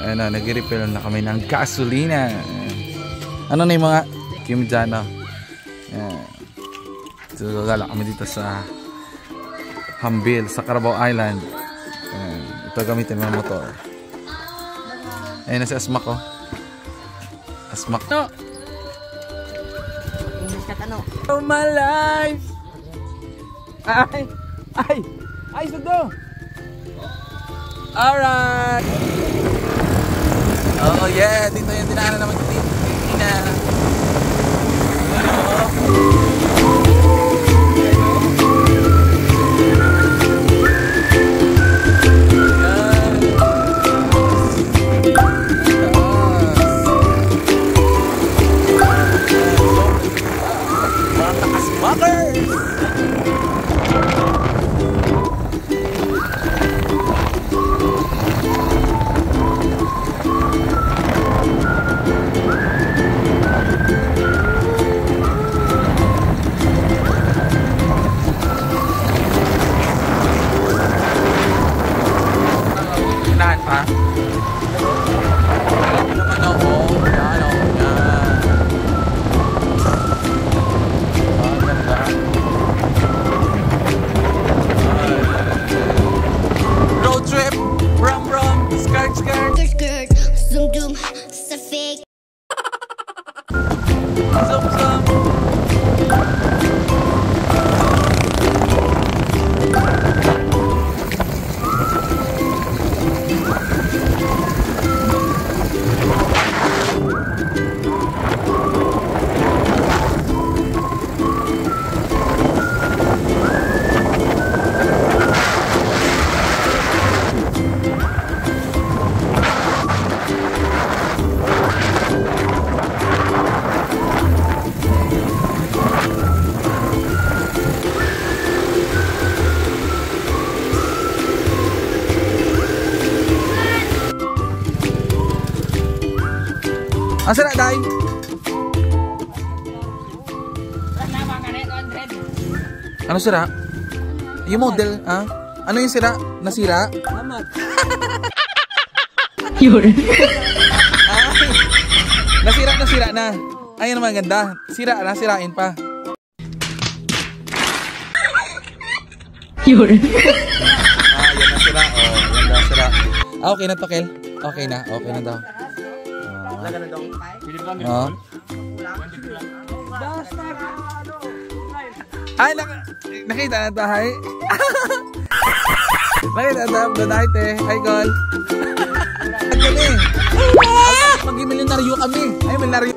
Ano, nag-refill na kami ng gasolina. Ano na yung mga Kim dyan, no? So, gala kami dito sa Hambil, sa Carabao Island. Ito gamitin mo motor. Ayun na si Asmak, oh. Asmak. No! Oh my life! Ay, sudo! Alright! Oh yeah, dito yung dinaanan naman dito. Ang sira, Day? Ano sira? Yung model, ah? Ano yung sira? Nasira? Amat. Yun. Nasira na. Ayun naman, ganda. Sira na, sirain pa. Yun. Yan na sira. Oh, yan na sira. Okay na to, Kel. Okay na daw. Oh. Ay, nakita na tayo. Nakita na tayo. Ay, Gol. Ang galing. Mag-milyonaryo kami. Ay, milyonaryo.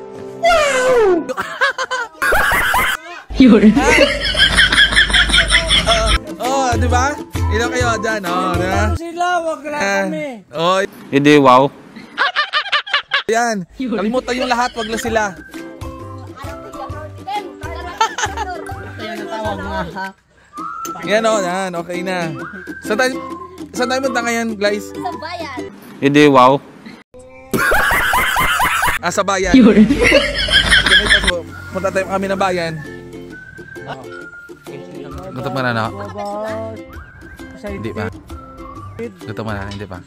Yun. Oh, di ba? Ilan kayo dyan, oh, di ba? Sila, wag lang kami. Oh. Hindi, wow. Yan, kalimutan yung lahat, wag lang sila. Yan o, yan, okay na. Saan tayo punta ngayon, guys? Sa bayan. Hindi, wow. Sa bayan. Punta tayo kami ng bayan. Gutom ka na, no? Hindi pa. Gutom ka na, hindi pa.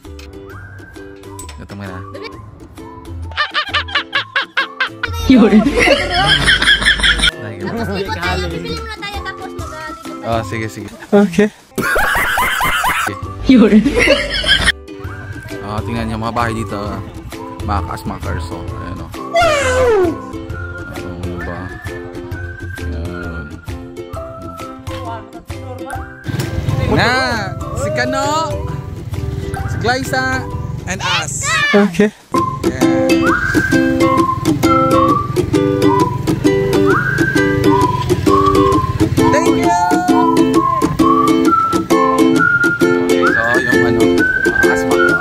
Gutom ka na. Yun. Bibili muna tayo tapos mag-alip. Oh, sige. Okay. Yun. Oh, tingnan niyo mga bahay dito. Mga kasmakers. So, ayan o. Ano ba? Ayan. Na! Si Kano! Si Glyza! And us! Okay. Yeah. Thank you! Okay, so yung ano, asmak ko.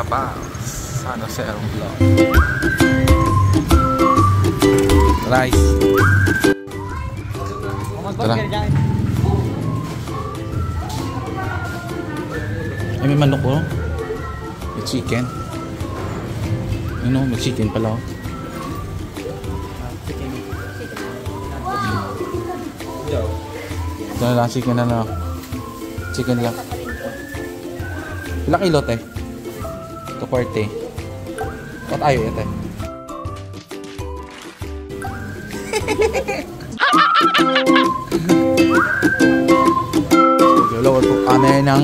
Carabao San Jose Romblon. Rice. Tara. Ay, may manok ko. May chicken. Ano, may chicken pala. Ito na lang, chicken na lang. Chicken lang. Ilang kilo, te? 240. What ayaw ito? Lawad po anay ng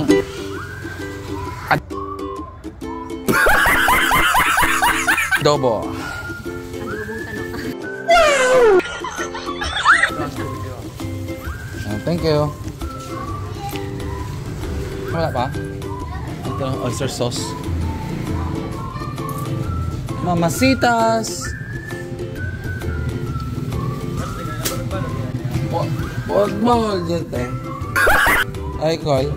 adobo. Thank you. Wala pa? Ito, oyster sauce. Mamasitas. Wag mo dyan, eh. Ay, call.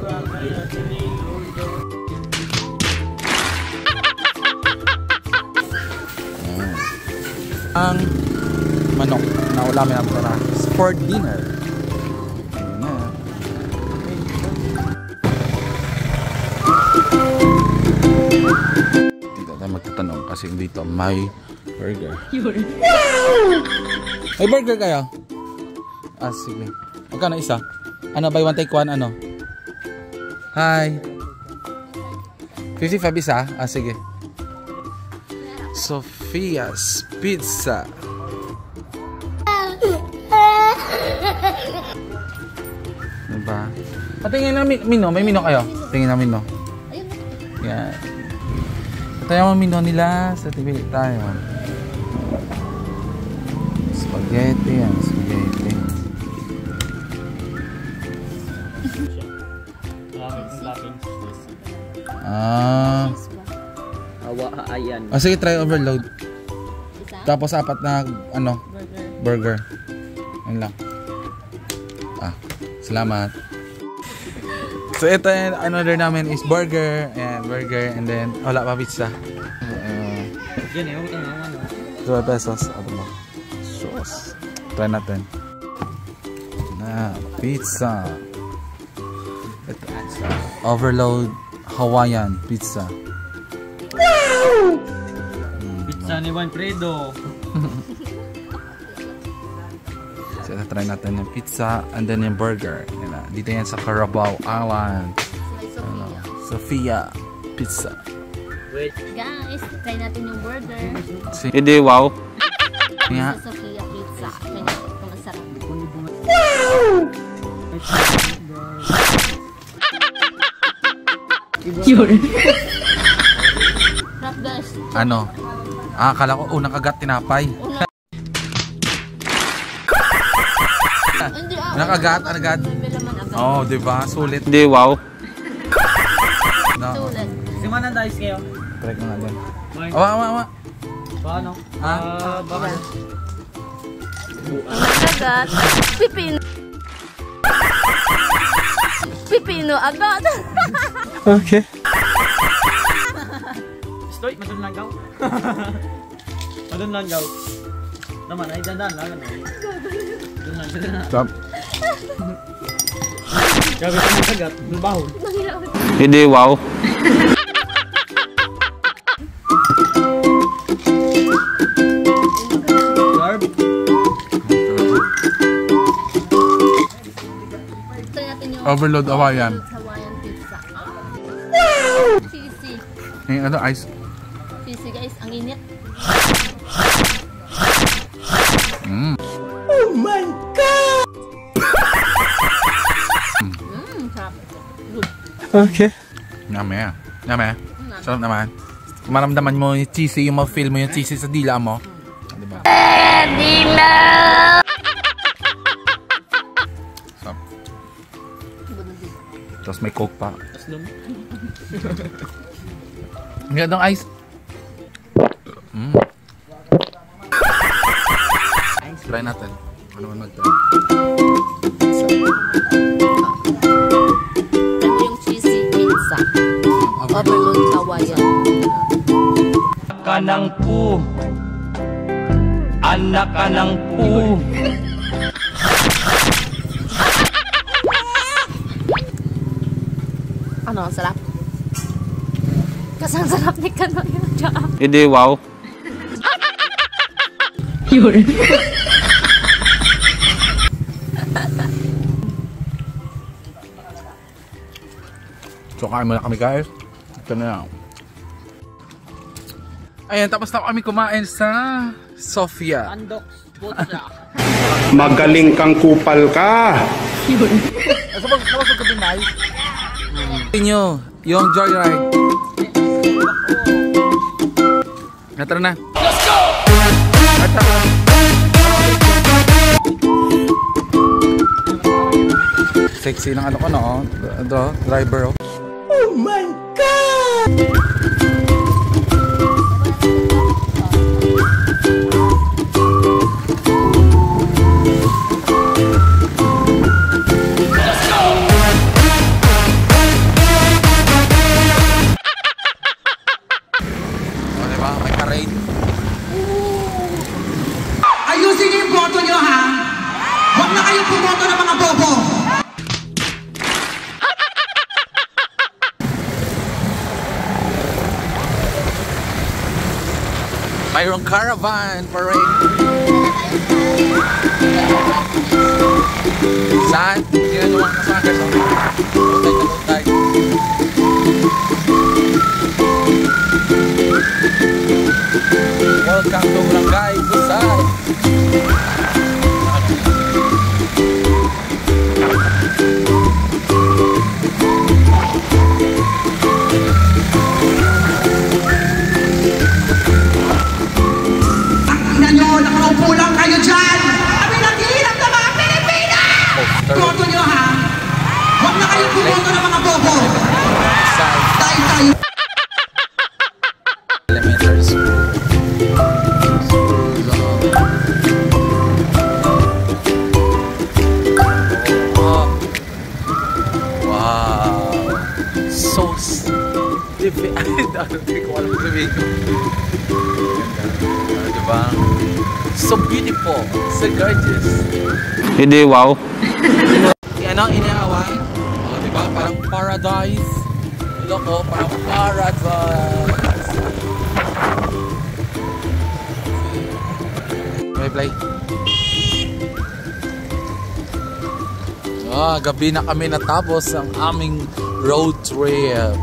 Ang manok na ulamin natin para for dinner. Ayan na. Dito tayo magtatanong kasi dito may burger. May burger kayo? Ah, sige. Magkano isa? Ano, buy one take one, ano? Hi. 55 isa? Ah, sige. Sophia's Pizza. Diba? Patingin na mino. May mino kayo? Tingin na mino. Yan. Tayo ang mino nila. Sa TV tayo. Spaghetti. Yan. Spaghetti. Ah. Ayan. Oh, sige, try overload. Tapos apat na ano? Burger. Ayun lang. Ah, salamat. So ito yung another namin is burger and burger and then wala pa pizza. 2 pesos. Ano ba? Sauce. Try natin. Na pizza. Ito. Overload Hawaiian pizza. Pizza ni Juan Fredo. So, try natin yung pizza and then yung burger. Yan na. Dito yan sa Carabao Island. Sophia Pizza. Wait. Guys, try natin yung burger. Hindi, wow. Yeah. Sa Sophia Pizza. Try natin kung masarap. Sarap, guys. Ano? Ah, akala ko unang kagat tinapay. Hindi, Unang kagat, agad. may laman agad. Oh, di ba? Sulit. Hindi, wow. No. Sulit. Simanan guys kayo. Try ko nga din. Okay. Awa. Paano? Ah, Agad. Pipino. Pipino agad. Okay. Stoy, madunlanggaw. Madunlanggaw. Naman ay dandan lang ano. Dunlang. Stop. Gabi ka ng kagat, bulbahon. Mahirap. Hindi, wow. Garb. Try natin yung Overload Hawaiian. Hawaiian pizza. Cheesy. Yung ano, ice. Cheesy guys, ang init. Oh my God! Sarap. Good. Okay. Yummy. Sarap naman. Kung maramdaman mo yung cheesy, yung ma-feel mo yung cheesy sa dila mo. Diba? Dila! Sarap. Tapos may coke pa. Ang gandang ice. Try natin. Ano man mag-try? Ito yung cheesy pizza. Overload Hawaiian. ng pu. Anak ka ng pu. Ano, ang sarap? Kasang sarap ni Kanoy. Hindi, wow. Yun. So kain muna kami guys. Ito na. Ayan, tapos na kami kumain sa Sofia. Andok. Butsa. Magaling kang kupal ka. Inyo, yung joyride. Tara na. Let's go! Sexy ng ano ko no, driver oh. Oh my God! Ayusin niyo yung boto niyo, ha? Huwag na kayong pumoto ng mga bobo. Mayroong caravan parade. Saan? Ginagawa ka sa akin. Lutay. Welcome to Barangay Busay. Tingnan nyo, nakaupo lang kayo dyan. Kami naghihirap ng mga Pilipina! Boto nyo, ha? Huwag na kayong pumoto ng mga bobo. Dahil tayo. Elementary school. Wow. So hindi ko alam sabihin ko. Diba? So beautiful. So gorgeous. Hindi, wow. Yan ang iniawan. Diba? Parang paradise. Loko, parang paradise. May play. Gabi na kami natapos ang aming road trip.